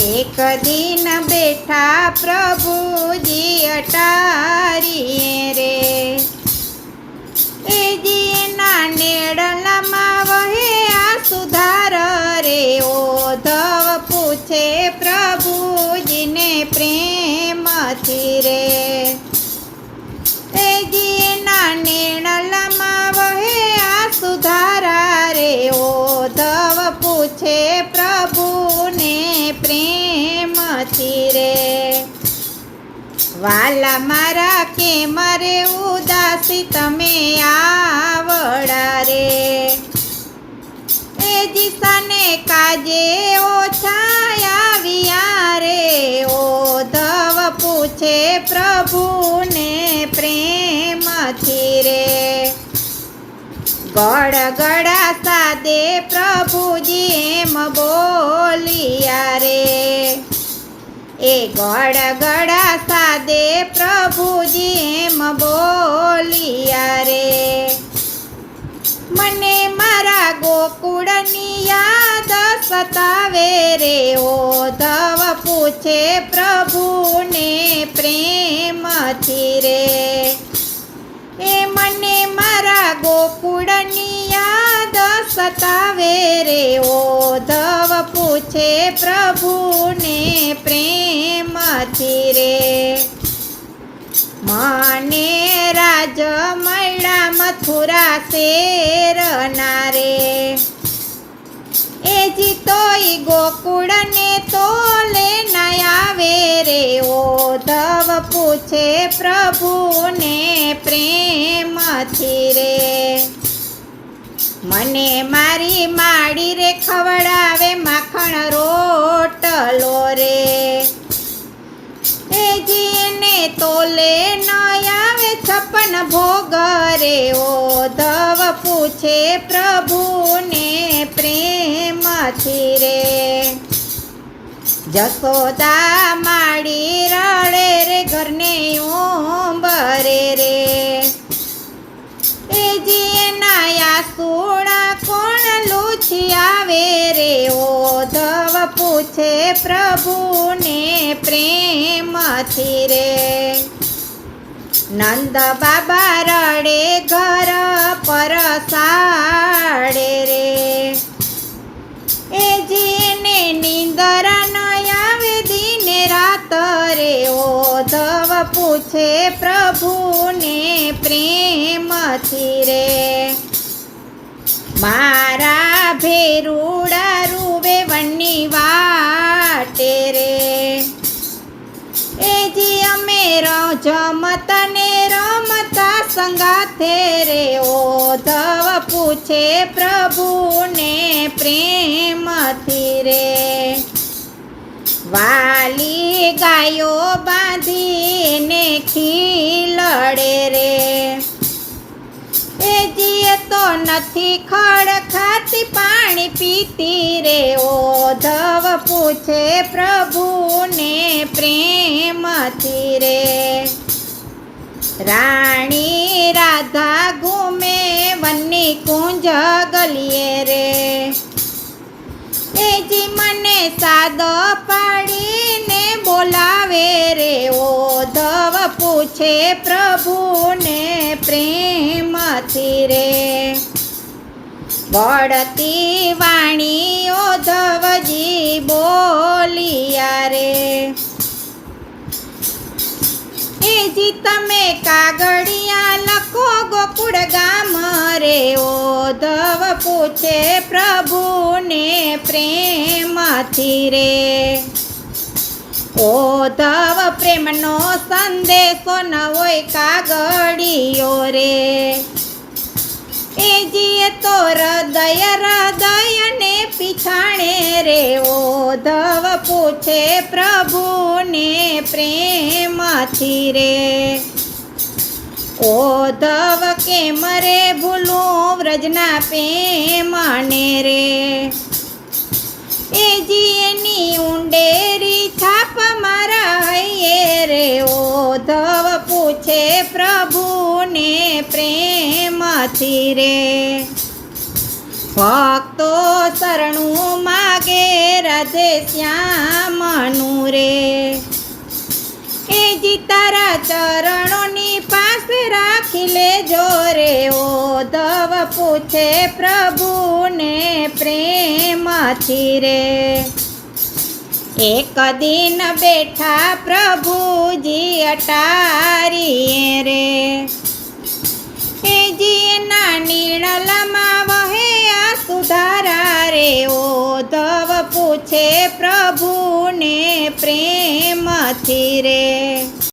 एक दिन बैठा प्रभुजी अटारीए रे जी ना नेड़लामा वहे आसुधार रे उद्धव पूछे प्रभुजी ने प्रेम थी रे जी ना नेड़लामा वहे आसुधारा रे उद्धव पूछे प्रभु ने प्रेम थी रे वाला मारा के मरे उदासी तमे आवड़ा रे जीसाने काजे ओछाया विया रे उद्धव पूछे प्रभु ने प्रेम थी रे गड़ गड़ा सादे प्रभुजी एम बोलिया रे ए गड़ गड़ा सादे प्रभुजी एम बोलिया रे मने मारा गोकुळनी याद सतावे रे उद्धव पूछे प्रभु ने प्रेम थी रे ए मने मारा गोकुळनी याद सतावे रे उद्धव पूछे प्रभु ने प्रेम थी रे मने राज मळ्या मथुरा शेरना रे ए जी तोय गोकुळने तोले न आवे रे उद्धव पूछे प्रभु ने प्रेम थी रे मने मारी माड़ी रे खवड़ावे माखण रोटलो रे जी ने तोले न आवे 56 भोग रे उद्धव पूछे प्रभु ने प्रेम थी रे जसोदा माड़ी रड़े रे घरने ओंबरे रे जी नाया सूड़ा कोण लूछी आवे रे उद्धव पूछे प्रभु ने प्रेम थी रे नंद बाबा रड़े घर पर साड़े रे जी ने नींदरा न आवे दिन रात रे उद्धव पूछे प्रभु ने प्रेम थी रे मारा भेरूड़ा रूवे वन्नी वाटे रे जी अमे जमता ने रमता संगाथे रे उद्धव पूछे प्रभु ने प्रेम थी रे वाली गायो बांधी ने खीलड़े रे जी तो नथी खड़ खाती पानी पीती रे उद्धव पूछे प्रभु ने प्रेम थी रे रानी राधा घूमे वन्नी कुंज गलिए रे जी मने सादो पाड़ी ने बोलावे रे उद्धव पूछे प्रभु ने प्रेम थी रे बढ़ती वाणी उद्धव जी बोलिया रे जी तमे कागड़िया लखो गोकुड़ गाम रे उद्धव पूछे प्रभु ने प्रेम थी रे उद्धव प्रेम नो संदेशो न होय कागड़ियो रे जी तो हृदय हृदय ने पिछाणे रे उद्धव पूछे प्रभु ने प्रेम थी रे उद्धव के मरे भूलू व्रजना प्रेमने रे जी एनी ऊंडेरी छाप मारा है रे उद्धव पूछे प्रभु ने प्रेम थी रे भक्तो शरणु मागे રાધે શ્યામનું રે. એ જી તારા ચરણોની પાસે રાખી લેજો રે. ઉદ્ધવ પૂછે પ્રભુને પ્રેમથી રે. એક દિન બેઠા પ્રભુજી અટારીએ રે. એ જીના નીળલમાં વહે આ સુધારા રે. ઉદ્ધવ પૂછે